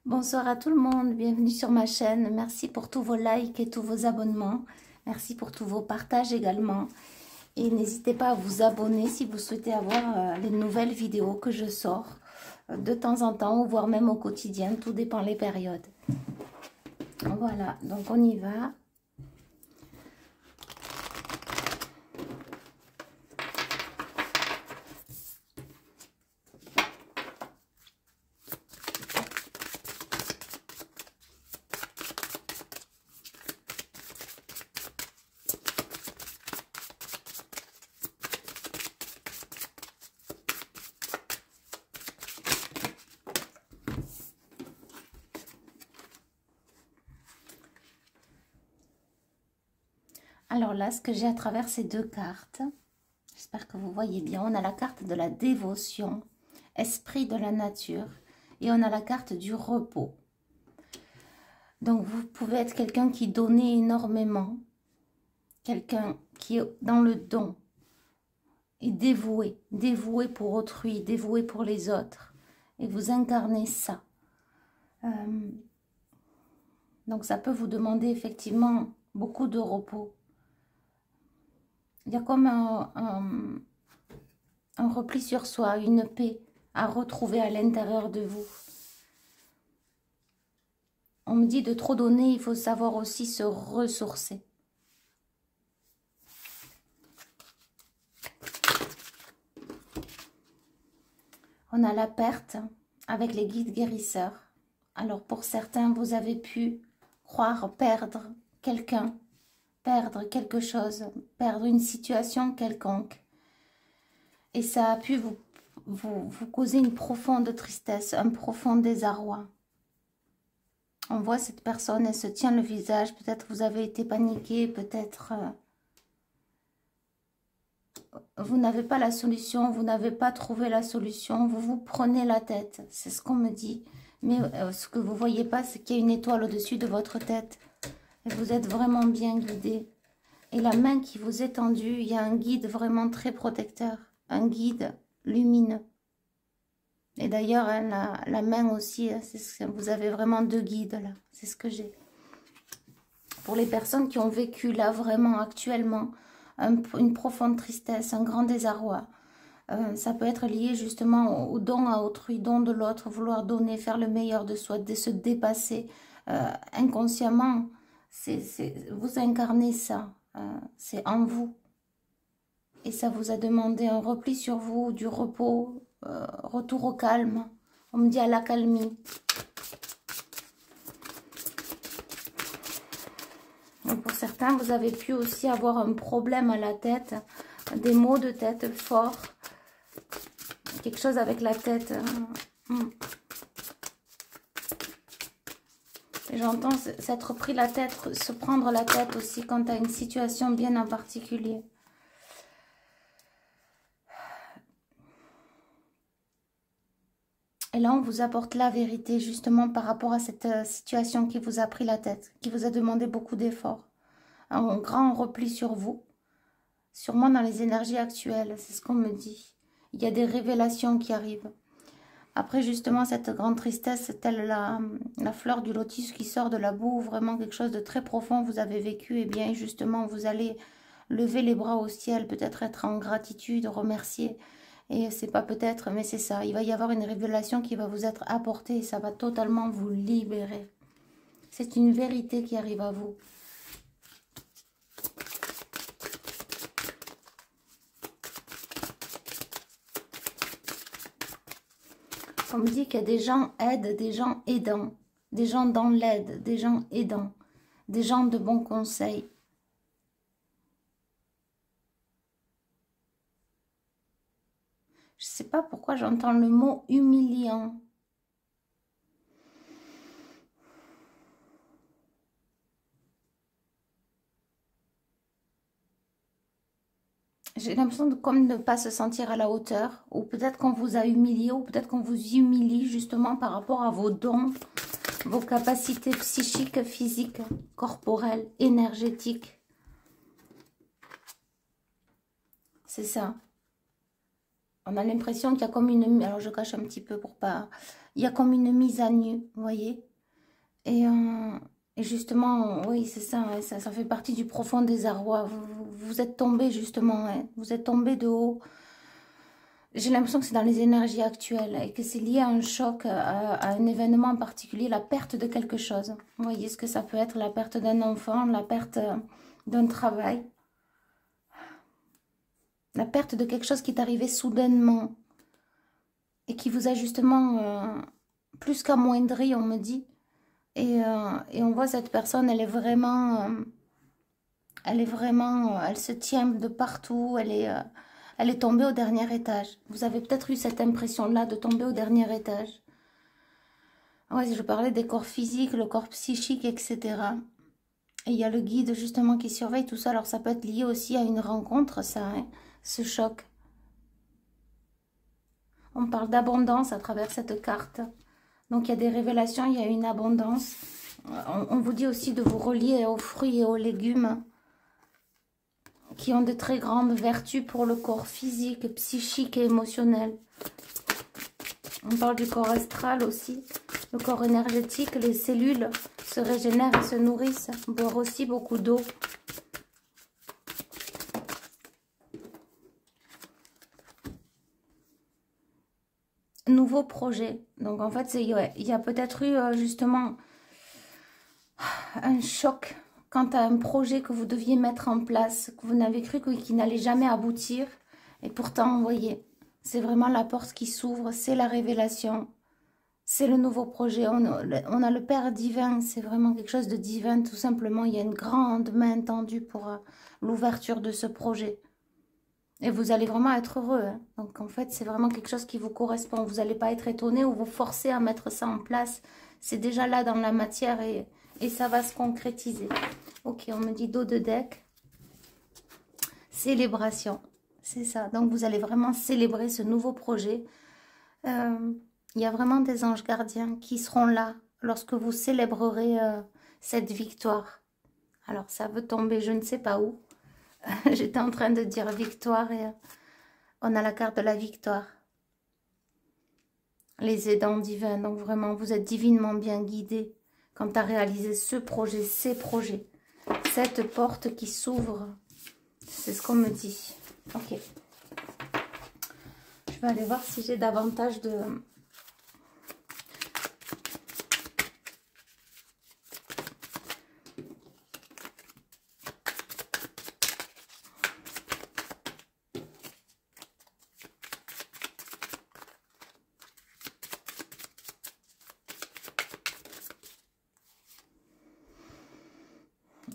Bonsoir à tout le monde, bienvenue sur ma chaîne. Merci pour tous vos likes et tous vos abonnements. Merci pour tous vos partages également. Et n'hésitez pas à vous abonner si vous souhaitez avoir les nouvelles vidéos que je sors de temps en temps, ou voire même au quotidien. Tout dépend les périodes. Voilà, donc on y va. Alors là, ce que j'ai à travers ces deux cartes, j'espère que vous voyez bien, on a la carte de la dévotion, esprit de la nature, et on a la carte du repos. Donc vous pouvez être quelqu'un qui donne énormément, quelqu'un qui est dans le don, et dévoué pour autrui, dévoué pour les autres, et vous incarnez ça. Donc ça peut vous demander effectivement beaucoup de repos. Il y a comme un repli sur soi, une paix à retrouver à l'intérieur de vous. On me dit de trop donner, il faut savoir aussi se ressourcer. On a la perte avec les guides guérisseurs. Alors pour certains, vous avez pu croire perdre quelqu'un, perdre quelque chose, perdre une situation quelconque. Et ça a pu vous causer une profonde tristesse, un profond désarroi. On voit cette personne, elle se tient le visage. Peut-être vous avez été paniqué, peut-être vous n'avez pas la solution, vous n'avez pas trouvé la solution, vous vous prenez la tête. C'est ce qu'on me dit. Mais ce que vous ne voyez pas, c'est qu'il y a une étoile au-dessus de votre tête. Et vous êtes vraiment bien guidé. Et la main qui vous est tendue, il y a un guide vraiment très protecteur. Un guide lumineux. Et d'ailleurs, hein, la main aussi, vous avez vraiment deux guides là. C'est ce que j'ai. Pour les personnes qui ont vécu là vraiment actuellement une profonde tristesse, un grand désarroi, ça peut être lié justement au don à autrui, don de l'autre, vouloir donner, faire le meilleur de soi, de se dépasser inconsciemment. Vous incarnez ça, c'est en vous. Et ça vous a demandé un repli sur vous, du repos, retour au calme. On me dit à l'accalmie. Donc pour certains, vous avez pu aussi avoir un problème à la tête, des maux de tête forts, quelque chose avec la tête. J'entends s'être pris la tête, se prendre la tête aussi quant à une situation bien en particulier. Et là, on vous apporte la vérité justement par rapport à cette situation qui vous a pris la tête, qui vous a demandé beaucoup d'efforts. Un grand repli sur vous, sûrement dans les énergies actuelles, c'est ce qu'on me dit. Il y a des révélations qui arrivent. Après justement cette grande tristesse, telle la fleur du lotus qui sort de la boue, vraiment quelque chose de très profond vous avez vécu, et bien justement vous allez lever les bras au ciel, peut-être être en gratitude, remercier. Et c'est pas peut-être, mais c'est ça. Il va y avoir une révélation qui va vous être apportée et ça va totalement vous libérer. C'est une vérité qui arrive à vous. On me dit qu'il y a des gens aides, des gens aidants, des gens dans l'aide, des gens aidants, des gens de bons conseils. Je ne sais pas pourquoi j'entends le mot humiliant. J'ai l'impression de comme ne pas se sentir à la hauteur, ou peut-être qu'on vous a humilié, ou peut-être qu'on vous humilie justement par rapport à vos dons, vos capacités psychiques, physiques, corporelles, énergétiques. C'est ça. On a l'impression qu'il y a comme une... Alors, je cache un petit peu pour pas... Il y a comme une mise à nu, vous voyez. Et justement, oui, c'est ça, ouais, ça fait partie du profond désarroi. Vous êtes tombé, justement, hein, vous êtes tombé de haut. J'ai l'impression que c'est dans les énergies actuelles et que c'est lié à un choc, à un événement en particulier, la perte de quelque chose. Vous voyez ce que ça peut être, la perte d'un enfant, la perte d'un travail. La perte de quelque chose qui est arrivé soudainement et qui vous a justement plus qu'amoindri, on me dit. Et on voit cette personne, elle se tient de partout, elle est tombée au dernier étage. Vous avez peut-être eu cette impression-là de tomber au dernier étage. Ouais, je parlais des corps physiques, le corps psychique, etc. Et il y a le guide justement qui surveille tout ça. Alors ça peut être lié aussi à une rencontre, ça, hein, ce choc. On parle d'abondance à travers cette carte. Donc il y a des révélations, il y a une abondance. On vous dit aussi de vous relier aux fruits et aux légumes qui ont de très grandes vertus pour le corps physique, psychique et émotionnel. On parle du corps astral aussi, le corps énergétique, les cellules se régénèrent et se nourrissent. Boire aussi beaucoup d'eau. Nouveau projet. Donc en fait, ouais, il y a peut-être eu justement un choc quant à un projet que vous deviez mettre en place, que vous n'avez cru qu'il n'allait jamais aboutir. Et pourtant, vous voyez, c'est vraiment la porte qui s'ouvre, c'est la révélation, c'est le nouveau projet. On a le Père divin, c'est vraiment quelque chose de divin, tout simplement. Il y a une grande main tendue pour l'ouverture de ce projet. Et vous allez vraiment être heureux. Hein. Donc en fait, c'est vraiment quelque chose qui vous correspond. Vous n'allez pas être étonné ou vous forcer à mettre ça en place. C'est déjà là dans la matière et ça va se concrétiser. Ok, on me dit dos de deck. Célébration. C'est ça. Donc vous allez vraiment célébrer ce nouveau projet. Il y a vraiment des anges gardiens qui seront là lorsque vous célébrerez cette victoire. Alors ça veut tomber je ne sais pas où. J'étais en train de dire victoire et on a la carte de la victoire. Les aidants divins, donc vraiment vous êtes divinement bien guidés quant à réaliser ce projet, ces projets. Cette porte qui s'ouvre, c'est ce qu'on me dit. Ok. Je vais aller voir si j'ai davantage de...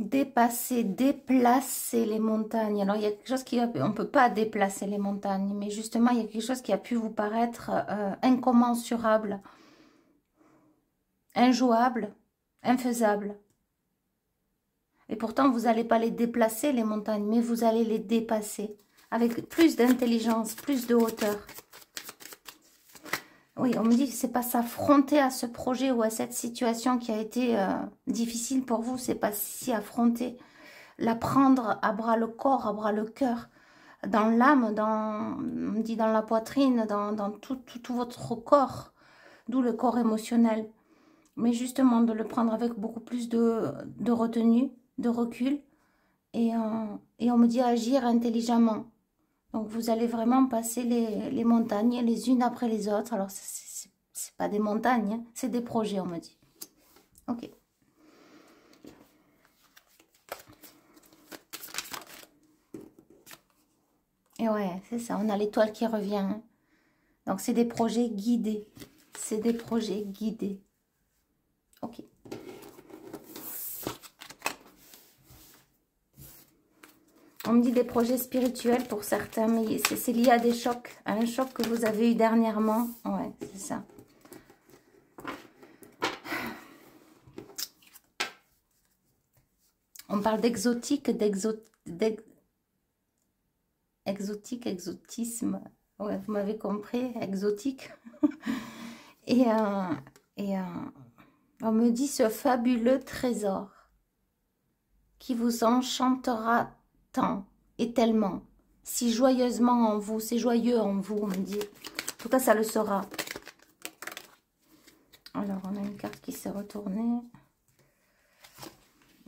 Dépasser, déplacer les montagnes. Alors, il y a quelque chose qui... On ne peut pas déplacer les montagnes, mais justement, il y a quelque chose qui a pu vous paraître incommensurable, injouable, infaisable. Et pourtant, vous n'allez pas les déplacer, les montagnes, mais vous allez les dépasser avec plus d'intelligence, plus de hauteur. Oui, on me dit que c'est pas s'affronter à ce projet ou à cette situation qui a été difficile pour vous. C'est pas si affronter. La prendre à bras le corps, à bras le cœur, dans l'âme, on me dit dans la poitrine, dans tout votre corps. D'où le corps émotionnel. Mais justement, de le prendre avec beaucoup plus de retenue, de recul. Et on me dit agir intelligemment. Donc, vous allez vraiment passer les montagnes les unes après les autres. Alors, c'est pas des montagnes, hein, c'est des projets, on me dit. Ok. Et ouais, c'est ça, on a l'étoile qui revient. Hein. Donc, c'est des projets guidés. C'est des projets guidés. Ok. On me dit des projets spirituels pour certains, mais c'est lié à des chocs, à un choc que vous avez eu dernièrement. Ouais, c'est ça. On parle d'exotique, exotisme. Ouais, vous m'avez compris, exotique. et on me dit ce fabuleux trésor qui vous enchantera tant et tellement. si joyeusement en vous, c'est joyeux en vous, on me dit. En tout cas, ça le sera. Alors, on a une carte qui s'est retournée.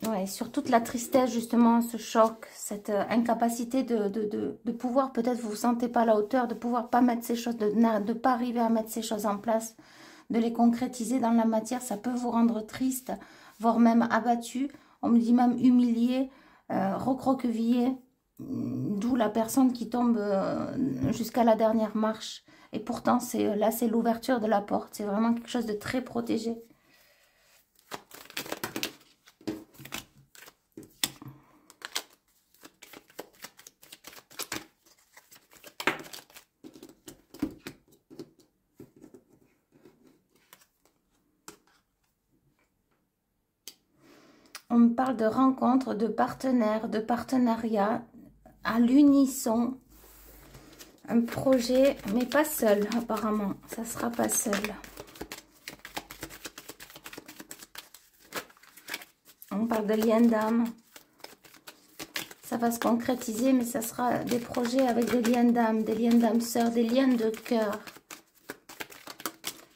Ouais, sur toute la tristesse, justement, ce choc, cette incapacité de pouvoir, peut-être vous vous sentez pas à la hauteur, de pouvoir pas mettre ces choses, de pas arriver à mettre ces choses en place, de les concrétiser dans la matière, ça peut vous rendre triste, voire même abattu, on me dit même humilié, recroquevillé, d'où la personne qui tombe jusqu'à la dernière marche. Et pourtant, là, c'est l'ouverture de la porte, c'est vraiment quelque chose de très protégé. On me parle de rencontres, de partenaires, de partenariats à l'unisson. Un projet, mais pas seul apparemment. Ça sera pas seul. On parle de liens d'âme. Ça va se concrétiser, mais ça sera des projets avec des liens d'âme sœurs, des liens de cœur.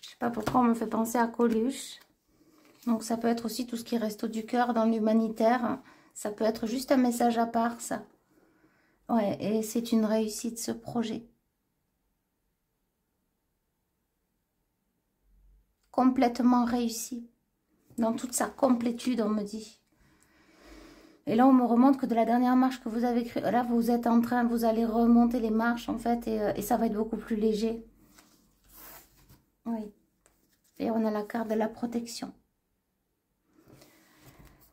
Je sais pas pourquoi on me fait penser à Coluche. Donc ça peut être aussi tout ce qui reste du cœur dans l'humanitaire. Ça peut être juste un message à part, ça. Ouais, et c'est une réussite, ce projet. Complètement réussi. Dans toute sa complétude, on me dit. Et là, on me remonte que de la dernière marche que vous avez créée, là, vous êtes en train, vous allez remonter les marches, en fait, et ça va être beaucoup plus léger. Oui. Et on a la carte de la protection.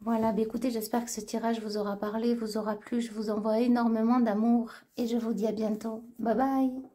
Voilà, bah écoutez, j'espère que ce tirage vous aura parlé, vous aura plu. Je vous envoie énormément d'amour et je vous dis à bientôt. Bye bye.